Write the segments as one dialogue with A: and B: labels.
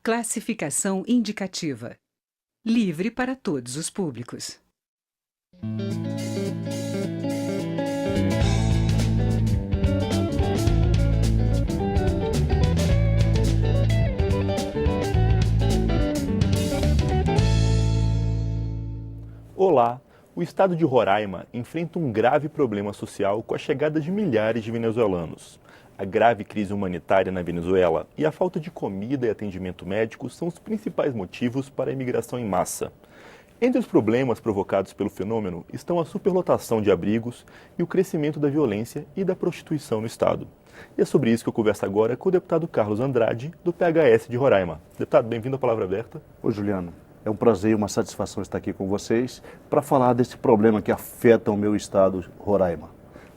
A: Classificação indicativa. Livre para todos os públicos.
B: Olá! O estado de Roraima enfrenta um grave problema social com a chegada de milhares de venezuelanos. A grave crise humanitária na Venezuela e a falta de comida e atendimento médico são os principais motivos para a imigração em massa. Entre os problemas provocados pelo fenômeno estão a superlotação de abrigos e o crescimento da violência e da prostituição no estado. E é sobre isso que eu converso agora com o deputado Carlos Andrade, do PHS de Roraima. Deputado, bem-vindo à Palavra Aberta.
C: Oi, Juliano. É um prazer e uma satisfação estar aqui com vocês para falar desse problema que afeta o meu estado, Roraima.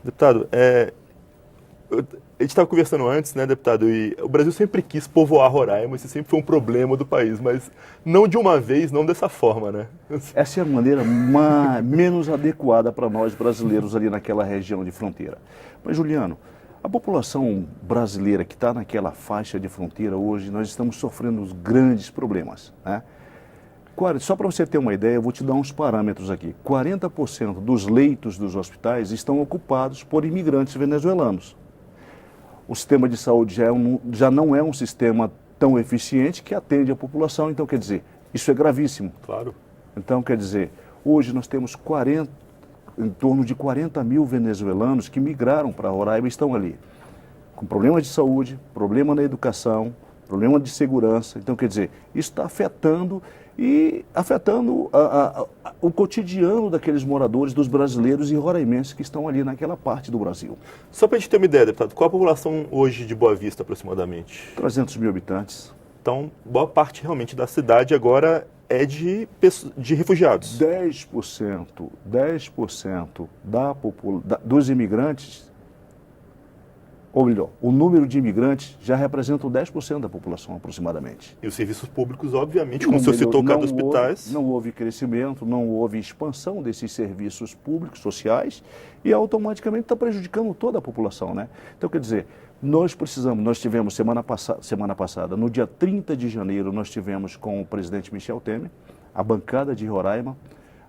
B: Deputado, a gente estava conversando antes, né, deputado, e o Brasil sempre quis povoar Roraima, isso sempre foi um problema do país, mas não de uma vez, não dessa forma, né?
C: Essa é a maneira menos adequada para nós brasileiros ali naquela região de fronteira. Mas, Juliano, a população brasileira que está naquela faixa de fronteira hoje, nós estamos sofrendo grandes problemas, né? Só para você ter uma ideia, eu vou te dar uns parâmetros aqui. 40% dos leitos dos hospitais estão ocupados por imigrantes venezuelanos. O sistema de saúde já não é um sistema tão eficiente que atende a população, então quer dizer, isso é gravíssimo.
B: Claro.
C: Então quer dizer, hoje nós temos em torno de 40 mil venezuelanos que migraram para Roraima e estão ali, com problemas de saúde, problema na educação, problema de segurança. Então quer dizer, isso está afetando o cotidiano daqueles moradores, dos brasileiros e roraimenses que estão ali naquela parte do Brasil.
B: Só para a gente ter uma ideia, deputado, qual a população hoje de Boa Vista, aproximadamente?
C: 300 mil habitantes.
B: Então, boa parte realmente da cidade agora é de refugiados.
C: 10% dos imigrantes, ou melhor, o número de imigrantes já representa 10% da população aproximadamente.
B: E os serviços públicos, obviamente, como o senhor citou o caso dos hospitais...
C: Não houve crescimento, não houve expansão desses serviços públicos, sociais, e automaticamente está prejudicando toda a população, né? Então, quer dizer, nós tivemos semana passada, no dia 30 de janeiro, nós tivemos com o presidente Michel Temer, a bancada de Roraima,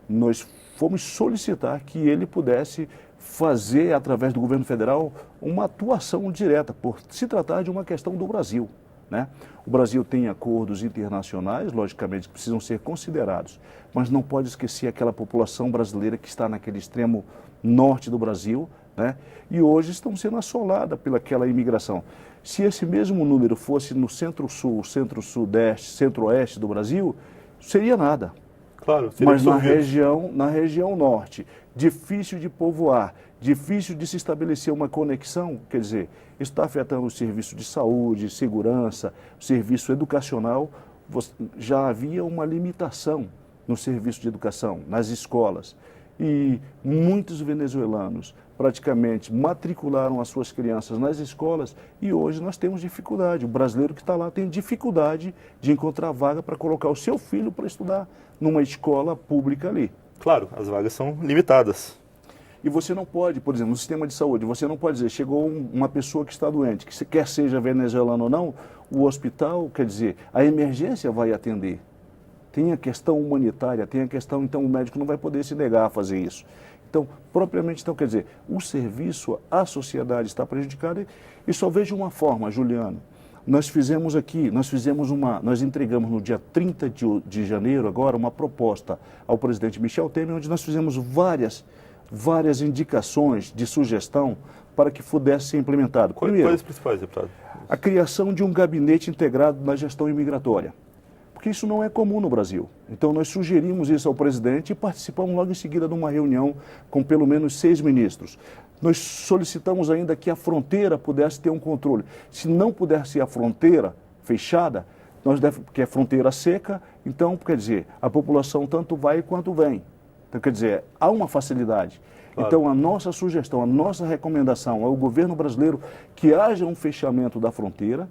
C: nós fomos solicitar que ele pudesse fazer, através do governo federal, uma atuação direta, por se tratar de uma questão do Brasil, né? O Brasil tem acordos internacionais, logicamente, que precisam ser considerados, mas não pode esquecer aquela população brasileira que está naquele extremo norte do Brasil, né? E hoje estão sendo assoladas pelaquela imigração. Se esse mesmo número fosse no centro-sul, centro-sudeste, centro-oeste do Brasil, seria nada.
B: Claro,
C: mas na região norte, difícil de povoar, difícil de se estabelecer uma conexão, quer dizer, isso está afetando o serviço de saúde, segurança, o serviço educacional. Já havia uma limitação no serviço de educação, nas escolas. E muitos venezuelanos praticamente matricularam as suas crianças nas escolas e hoje nós temos dificuldade. O brasileiro que está lá tem dificuldade de encontrar vaga para colocar o seu filho para estudar numa escola pública ali.
B: Claro, as vagas são limitadas.
C: E você não pode, por exemplo, no sistema de saúde, você não pode dizer, chegou uma pessoa que está doente, que quer seja venezuelano ou não, o hospital, quer dizer, a emergência vai atender. Tem a questão humanitária, tem a questão, então o médico não vai poder se negar a fazer isso. Então, propriamente, então, quer dizer, o serviço, a sociedade está prejudicada e só vejo uma forma, Juliano. Nós entregamos no dia 30 de janeiro agora uma proposta ao presidente Michel Temer, onde nós fizemos várias indicações de sugestão para que pudesse ser implementado.
B: Primeiro, quais as principais, deputado?
C: A criação de um gabinete integrado na gestão imigratória. Porque isso não é comum no Brasil. Então nós sugerimos isso ao presidente e participamos logo em seguida de uma reunião com pelo menos 6 ministros. Nós solicitamos ainda que a fronteira pudesse ter um controle. Se não puder ser a fronteira fechada, porque é fronteira seca, então, quer dizer, a população tanto vai quanto vem. Então, quer dizer, há uma facilidade. Claro. Então, a nossa sugestão, a nossa recomendação ao governo brasileiro que haja um fechamento da fronteira,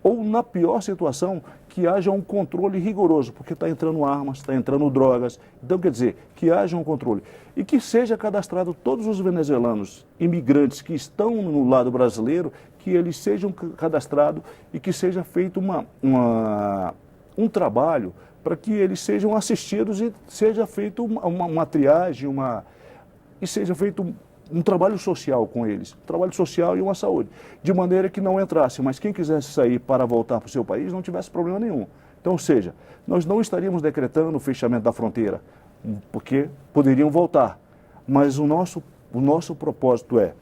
C: ou, na pior situação, que haja um controle rigoroso, porque está entrando armas, está entrando drogas. Então, quer dizer, que haja um controle. E que seja cadastrado todos os venezuelanos imigrantes que estão no lado brasileiro, que eles sejam cadastrados e que seja feita um trabalho para que eles sejam assistidos e seja feita uma triagem, e seja feito um trabalho social com eles, um trabalho social e uma saúde, de maneira que não entrasse, mas quem quisesse sair para voltar para o seu país não tivesse problema nenhum. Então, ou seja, nós não estaríamos decretando o fechamento da fronteira, porque poderiam voltar, mas o nosso propósito é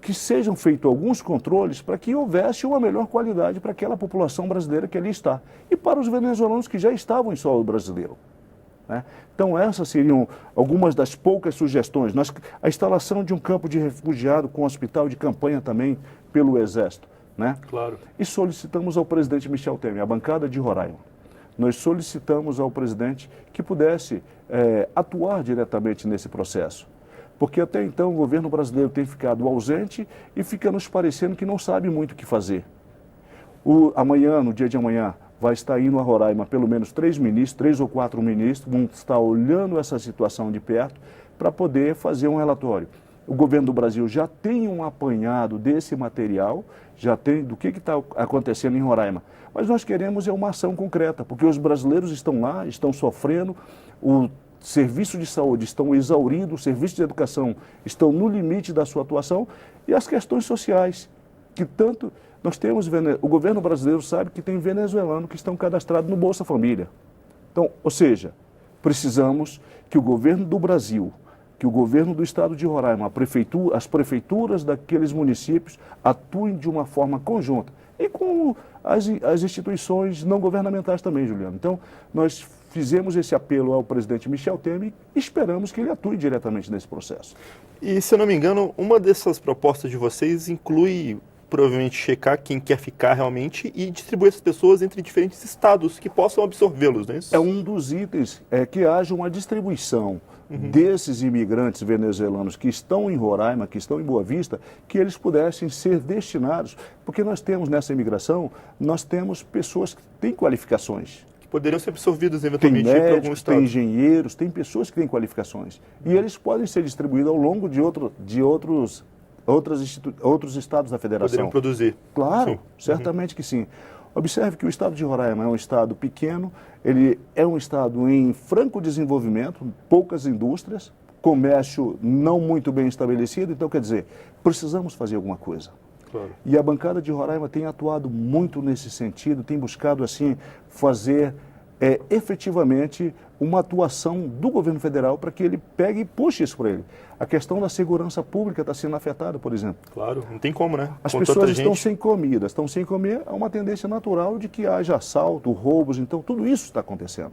C: que sejam feitos alguns controles para que houvesse uma melhor qualidade para aquela população brasileira que ali está e para os venezuelanos que já estavam em solo brasileiro. Né? Então, essas seriam algumas das poucas sugestões. A instalação de um campo de refugiado com hospital de campanha também pelo Exército. Né?
B: Claro.
C: E solicitamos ao presidente Michel Temer, a bancada de Roraima, nós solicitamos ao presidente que pudesse atuar diretamente nesse processo. Porque até então o governo brasileiro tem ficado ausente e fica nos parecendo que não sabe muito o que fazer. Amanhã, no dia de amanhã, vai estar indo a Roraima pelo menos 3 ou 4 ministros, vão estar olhando essa situação de perto para poder fazer um relatório. O governo do Brasil já tem um apanhado desse material, já tem do que está acontecendo em Roraima. Mas nós queremos uma ação concreta, porque os brasileiros estão lá, estão sofrendo, o serviços de saúde estão exauridos, os serviços de educação estão no limite da sua atuação e as questões sociais, que tanto nós temos, o governo brasileiro sabe que tem venezuelanos que estão cadastrados no Bolsa Família. Então, ou seja, precisamos que o governo do Brasil, que o governo do estado de Roraima, as prefeituras daqueles municípios atuem de uma forma conjunta e com as instituições não governamentais também, Juliano. Então, nós fizemos esse apelo ao presidente Michel Temer e esperamos que ele atue diretamente nesse processo.
B: E, se eu não me engano, uma dessas propostas de vocês inclui, provavelmente, checar quem quer ficar realmente e distribuir essas pessoas entre diferentes estados que possam absorvê-los, não é isso?
C: É um dos itens, que haja uma distribuição desses imigrantes venezuelanos que estão em Roraima, que estão em Boa Vista, que eles pudessem ser destinados, porque nós temos nessa imigração, nós temos pessoas que têm qualificações.
B: Poderiam ser absorvidos eventualmente
C: para algum
B: médicos,
C: estado. Tem engenheiros, tem pessoas que têm qualificações. E eles podem ser distribuídos ao longo de outros estados da federação.
B: Poderiam produzir.
C: Claro, certamente que sim. Observe que o estado de Roraima é um estado pequeno, ele é um estado em franco desenvolvimento, poucas indústrias, comércio não muito bem estabelecido, então quer dizer, precisamos fazer alguma coisa.
B: Claro.
C: E a bancada de Roraima tem atuado muito nesse sentido, tem buscado assim fazer efetivamente uma atuação do governo federal para que ele pegue e puxe isso para ele. A questão da segurança pública está sendo afetada, por exemplo.
B: Claro, não tem como, né?
C: As pessoas estão sem comida, estão sem comer, há uma tendência natural de que haja assalto, roubos, então tudo isso está acontecendo.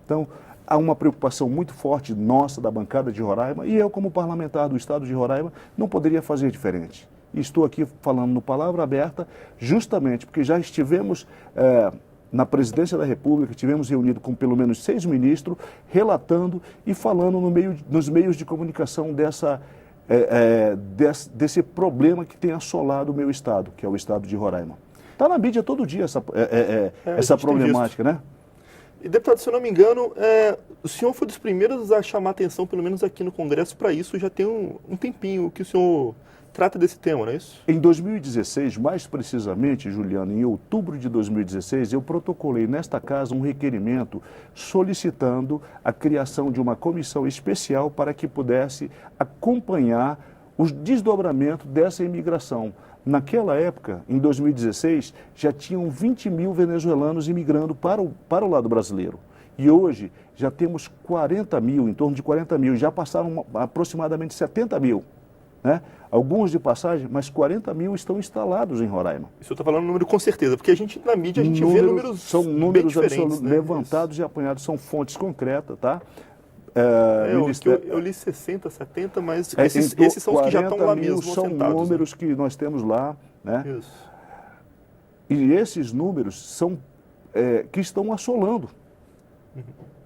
C: Então, há uma preocupação muito forte nossa da bancada de Roraima e eu, como parlamentar do estado de Roraima, não poderia fazer diferente. E estou aqui falando no Palavra Aberta justamente porque já estivemos na presidência da República, estivemos reunidos com pelo menos 6 ministros, relatando e falando nos meios de comunicação desse problema que tem assolado o meu estado, que é o estado de Roraima. Está na mídia todo dia essa problemática, né?
B: E, deputado, se eu não me engano, o senhor foi dos primeiros a chamar atenção, pelo menos aqui no Congresso, para isso já tem um tempinho que o senhor trata desse tema, não é isso?
C: Em 2016, mais precisamente, Juliano, em outubro de 2016, eu protocolei nesta casa um requerimento solicitando a criação de uma comissão especial para que pudesse acompanhar os desdobramentos dessa imigração. Naquela época, em 2016, já tinham 20 mil venezuelanos imigrando para o lado brasileiro. E hoje já temos 40 mil, em torno de 40 mil, já passaram aproximadamente 70 mil. Né? Alguns de passagem, mas 40 mil estão instalados em Roraima.
B: Isso eu estou falando número com certeza, porque na mídia a gente vê números
C: são números
B: absolutos, né?
C: levantados e apanhados, são fontes concretas, tá?
B: Eu li 60, 70, mas esses são os que já estão lá mesmo
C: são
B: assentados,
C: números,
B: né?
C: que nós temos lá, né?
B: Isso.
C: E esses números são que estão assolando.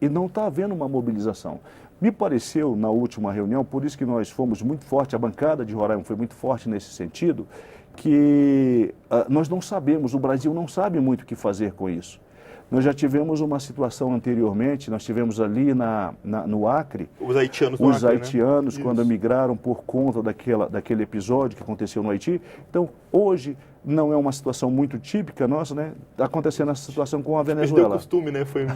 C: E não está havendo uma mobilização. Me pareceu, na última reunião, por isso que nós fomos muito fortes, a bancada de Roraima foi muito forte nesse sentido, que nós não sabemos, o Brasil não sabe muito o que fazer com isso. Nós já tivemos uma situação anteriormente, nós tivemos ali no Acre,
B: Os haitianos no
C: os
B: Acre, né?
C: haitianos, quando
B: Isso.
C: migraram por conta daquele episódio que aconteceu no Haiti. Então, hoje, não é uma situação muito típica nossa, né? Está acontecendo essa situação com a
B: Perdeu o
C: Venezuela.
B: costume, né? Foi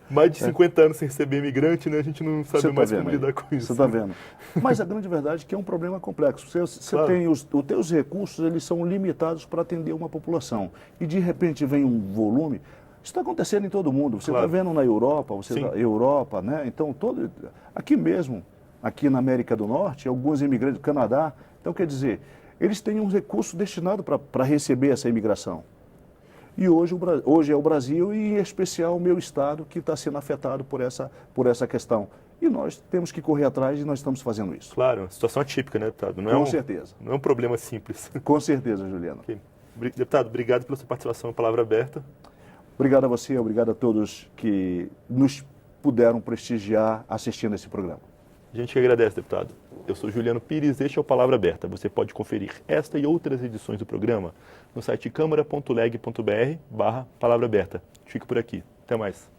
B: mais de 50 anos sem receber imigrante, né? A gente não sabe
C: Você tá
B: mais
C: vendo
B: como
C: aí?
B: lidar com isso.
C: Você está vendo. Mas a grande verdade é que é um problema complexo. Você
B: Claro.
C: tem os teus recursos, eles são limitados para atender uma população. E de repente vem um volume. Isso está acontecendo em todo mundo. Você está
B: Claro.
C: vendo na Europa,
B: Sim.
C: Europa, né? Então, aqui mesmo, aqui na América do Norte, alguns imigrantes do Canadá. Então, quer dizer, eles têm um recurso destinado para receber essa imigração. E hoje é o Brasil e, em especial, o meu estado que está sendo afetado por essa questão. E nós temos que correr atrás e nós estamos fazendo isso.
B: Claro, situação atípica, né, deputado? Não
C: Com certeza.
B: Não é um problema simples.
C: Com certeza, Juliano.
B: Ok. Deputado, obrigado pela sua participação em Palavra Aberta.
C: Obrigado a você, obrigado a todos que nos puderam prestigiar assistindo esse programa.
B: A gente que agradece, deputado. Eu sou Juliano Pires, este é o Palavra Aberta. Você pode conferir esta e outras edições do programa no site câmara.leg.br/palavra aberta. Fico por aqui. Até mais.